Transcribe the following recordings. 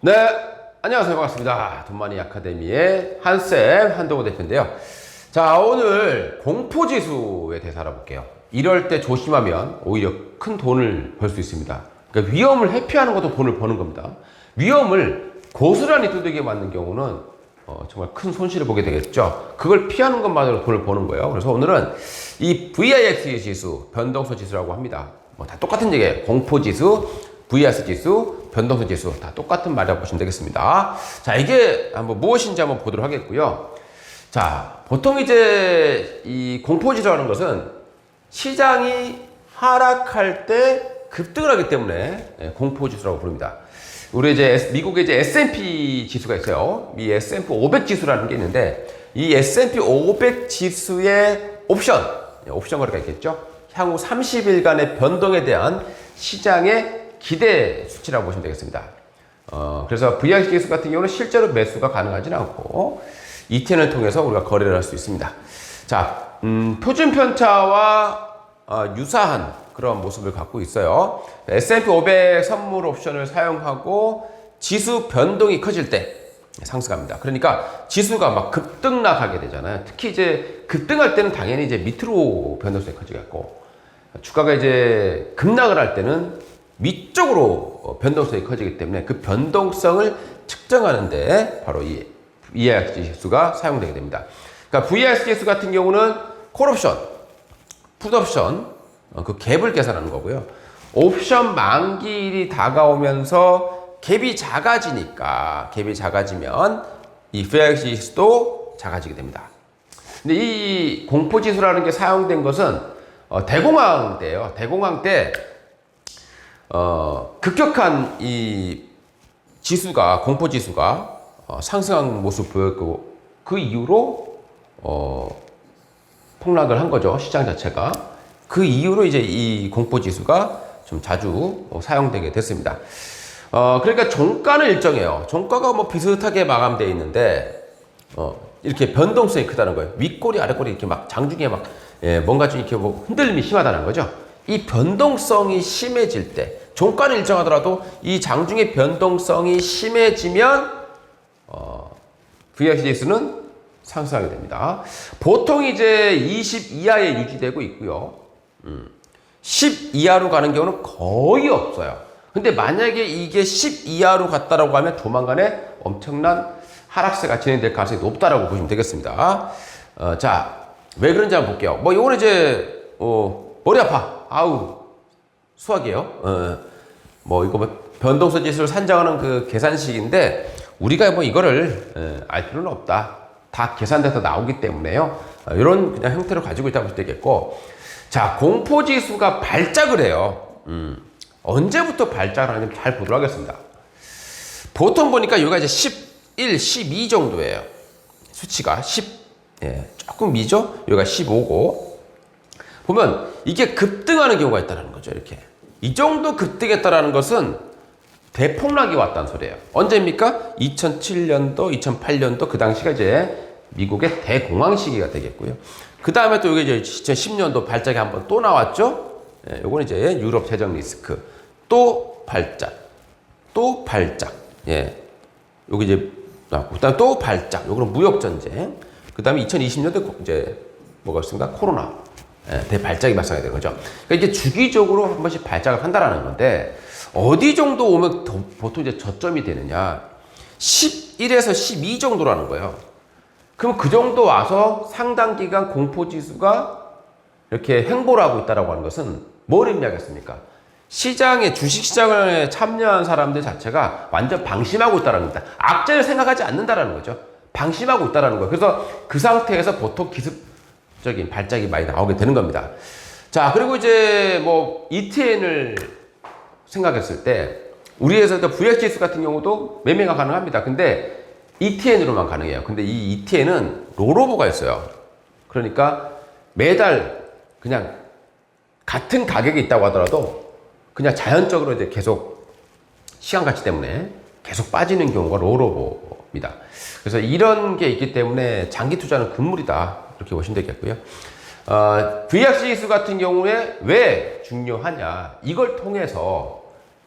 네, 안녕하세요. 반갑습니다. 돈마니 아카데미의 한쌤, 한동호 대표인데요. 자, 오늘 공포지수에 대해서 알아볼게요. 이럴 때 조심하면 오히려 큰 돈을 벌 수 있습니다. 그러니까 위험을 회피하는 것도 돈을 버는 겁니다. 위험을 고스란히 두들겨 맞는 경우는 정말 큰 손실을 보게 되겠죠. 그걸 피하는 것만으로 돈을 버는 거예요. 그래서 오늘은 이 VIX 지수, 변동성 지수라고 합니다. 뭐 다 똑같은 얘기예요. 공포지수, VIX 지수, 변동성 지수 다 똑같은 말이라고 보시면 되겠습니다. 자, 이게 한번 무엇인지 한번 보도록 하겠고요. 자, 보통 이제 이 공포지수라는 것은 시장이 하락할 때 급등을 하기 때문에 공포지수라고 부릅니다. 우리 이제 미국의 이제 S&P 지수가 있어요. 이 S&P 500 지수라는 게 있는데 이 S&P 500 지수의 옵션 거래가 있겠죠. 향후 30일간의 변동에 대한 시장의 기대 수치라고 보시면 되겠습니다. 그래서 VIX 지수 같은 경우는 실제로 매수가 가능하지는 않고 ETN을 통해서 우리가 거래를 할 수 있습니다. 자, 표준 편차와 유사한 그런 모습을 갖고 있어요. S&P 500 선물 옵션을 사용하고 지수 변동이 커질 때 상승합니다. 그러니까 지수가 막 급등락하게 되잖아요. 특히 이제 급등할 때는 당연히 이제 밑으로 변동성이 커지겠고, 주가가 이제 급락을 할 때는 위쪽으로 변동성이 커지기 때문에 그 변동성을 측정하는데 바로 이 VIX 지수가 사용되게 됩니다. 그러니까 VIX 지수 같은 경우는 콜옵션, 풋옵션, 그 갭을 계산하는 거고요. 옵션 만기일이 다가오면서 갭이 작아지면 이 VIX 지수도 작아지게 됩니다. 근데 이 공포지수라는 게 사용된 것은 대공황 때예요. 대공황 때 급격한 이 지수가, 공포지수가 상승한 모습 보였고, 그 이후로 폭락을 한 거죠. 시장 자체가. 그 이후로 이제 이 공포지수가 좀 자주 사용되게 됐습니다. 그러니까 종가는 일정해요. 종가가 뭐 비슷하게 마감되어 있는데, 이렇게 변동성이 크다는 거예요. 윗꼬리, 아랫꼬리 이렇게 막 장중에 막, 뭔가 좀 이렇게 뭐 흔들림이 심하다는 거죠. 이 변동성이 심해질 때, 종가는 일정하더라도 이 장중의 변동성이 심해지면, VIX 지수는 상승하게 됩니다. 보통 이제 20 이하에 유지되고 있고요. 10 이하로 가는 경우는 거의 없어요. 근데 만약에 이게 10 이하로 갔다라고 하면 조만간에 엄청난 하락세가 진행될 가능성이 높다라고 보시면 되겠습니다. 자, 왜 그런지 한번 볼게요. 뭐, 요거는 이제, 머리 아파. 아우, 수학이에요. 뭐, 이거 뭐, 변동성 지수를 산정하는 그 계산식인데, 우리가 뭐 이거를 알 필요는 없다. 다 계산돼서 나오기 때문에요. 이런 그냥 형태를 가지고 있다고 보시면 되겠고. 자, 공포지수가 발작을 해요. 언제부터 발작을 하냐면 잘 보도록 하겠습니다. 보통 보니까 여기가 이제 11, 12 정도예요. 수치가 10, 조금 미죠? 여기가 15고. 보면 이게 급등하는 경우가 있다는 거죠. 이렇게. 이 정도 급등했다는 것은 대폭락이 왔다는 소리예요. 언제입니까? 2007년도, 2008년도 그 당시가 이제 미국의 대공황 시기가 되겠고요. 그 다음에 또 이게 이제 2010년도 발작이 한번 또 나왔죠. 요건 이제 유럽 재정 리스크. 또 발작. 또 발작. 요게 이제 나왔고. 그 다음에 또 발작. 요거는 무역전쟁. 그 다음에 2020년도 이제 뭐가 있습니까? 코로나. 대발작이 발생하게 된 거죠. 그러니까 이게 주기적으로 한 번씩 발작을 한다라는 건데, 어디 정도 오면 보통 이제 저점이 되느냐. 11에서 12 정도라는 거예요. 그럼 그 정도 와서 상당 기간 공포지수가 이렇게 횡보를 하고 있다고 하는 것은 뭘 의미하겠습니까? 시장에, 주식시장에 참여한 사람들 자체가 완전 방심하고 있다는 겁니다. 악재를 생각하지 않는다는 거죠. 방심하고 있다는 거예요. 그래서 그 상태에서 보통 기습적인 발작이 많이 나오게 되는 겁니다. 자, 그리고 이제 뭐 ETN을 생각했을 때, 우리에서 VIX 지수 같은 경우도 매매가 가능합니다. 근데 ETN으로만 가능해요. 근데 이 ETN은 롤오버가 있어요. 그러니까 매달 그냥 같은 가격이 있다고 하더라도 그냥 자연적으로 이제 계속 시간 가치 때문에 계속 빠지는 경우가 롤오버입니다. 그래서 이런 게 있기 때문에 장기 투자는 금물이다. 이렇게 보시면 되겠고요. VIX 지수 같은 경우에 왜 중요하냐. 이걸 통해서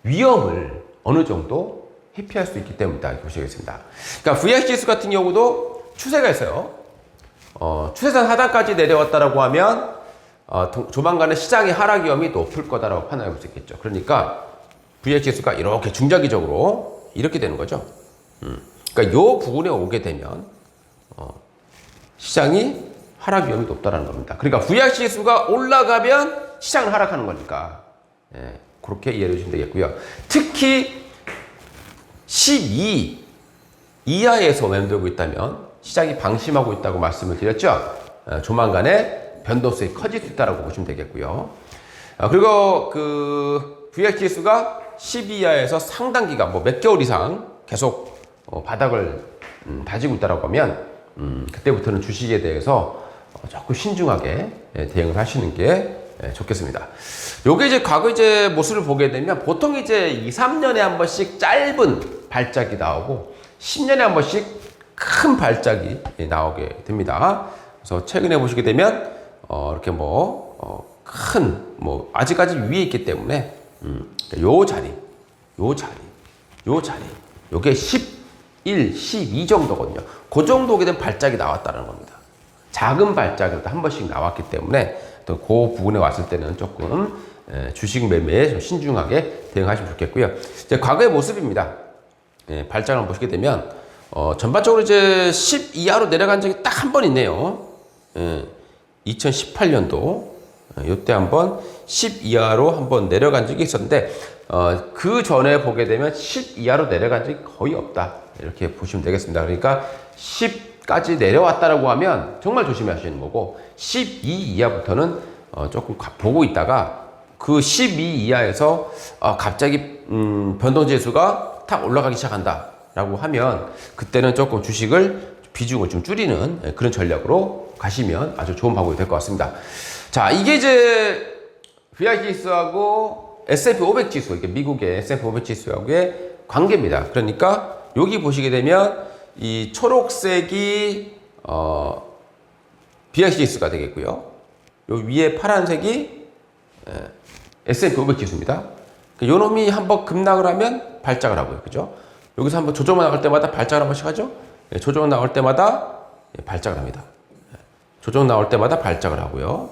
위험을 어느 정도 회피할 수 있기 때문이다. 이렇게 보시겠습니다. 그러니까 VIX 같은 경우도 추세가 있어요. 추세선 하단까지 내려왔다라고 하면 조만간에 시장의 하락 위험이 높을 거다라고 판단해 볼 수 있겠죠. 그러니까 VIX가 이렇게 중장기적으로 이렇게 되는 거죠. 그러니까 이 부분에 오게 되면 시장이 하락 위험이 높다라는 겁니다. 그러니까 VIX가 올라가면 시장은 하락하는 거니까 그렇게 이해해 주시면 되겠고요. 특히 12 이하에서 맴돌고 있다면 시장이 방심하고 있다고 말씀을 드렸죠. 조만간에 변동성이 커질 수 있다고 보시면 되겠고요. 그리고 그 VIX가 12 이하에서 상당 기간, 뭐 몇 개월 이상 계속 바닥을 다지고 있다고 하면 그때부터는 주식에 대해서 조금 신중하게 대응을 하시는 게 좋겠습니다. 요게 이제 과거 이제 모습을 보게 되면 보통 이제 2, 3년에 한 번씩 짧은 발작이 나오고 10년에 한 번씩 큰 발작이 나오게 됩니다. 그래서 최근에 보시게 되면 이렇게 큰 아직까지 위에 있기 때문에 요 자리 요게 11, 12 정도거든요. 그 정도 오게 된 발작이 나왔다는 겁니다. 작은 발작이 한 번씩 나왔기 때문에 또 그 부분에 왔을 때는 조금 주식 매매에 좀 신중하게 대응하시면 좋겠고요. 이제 과거의 모습입니다. 발작을 한번 보시게 되면 전반적으로 이제 10 이하로 내려간 적이 딱 한 번 있네요. 2018년도 이때 한번 10 이하로 한번 내려간 적이 있었는데 그 전에 보게 되면 10 이하로 내려간 적이 거의 없다. 이렇게 보시면 되겠습니다. 그러니까 10까지 내려왔다라고 하면 정말 조심하시는 거고 12 이하부터는 조금 보고 있다가 그 12 이하에서 갑자기 변동지수가 탁 올라가기 시작한다라고 하면 그때는 조금 주식을 비중을 좀 줄이는 그런 전략으로 가시면 아주 좋은 방법이 될 것 같습니다. 자, 이게 이제 VIX하고 S&P 500 지수, 이게 미국의 S&P 500 지수하고의 관계입니다. 그러니까 여기 보시게 되면 이 초록색이 VIX가 되겠고요. 요 위에 파란색이 S&P 500 지수입니다. 요 놈이 한번 급락을 하면 발작을 하고요. 그죠? 여기서 한번 조정만 나올 때마다 발작을 한 번씩 하죠? 조정 나올 때마다 발작을 합니다. 조정 나올 때마다 발작을 하고요.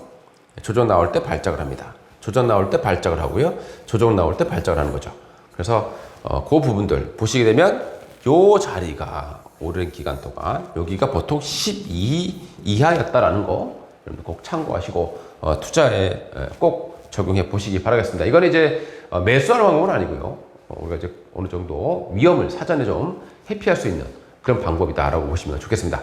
조정 나올 때 발작을 합니다. 조정 나올 때 발작을 하고요. 조정 나올 때 발작을 하는 거죠. 그래서 그 부분들 보시게 되면 요 자리가 오랜 기간 동안 여기가 보통 12 이하였다라는 거 여러분 꼭 참고하시고 투자에 꼭 적용해 보시기 바라겠습니다. 이건 이제 매수하는 방법은 아니고요. 우리가 이제 어느 정도 위험을 사전에 좀 회피할 수 있는 그런 방법이다라고 보시면 좋겠습니다.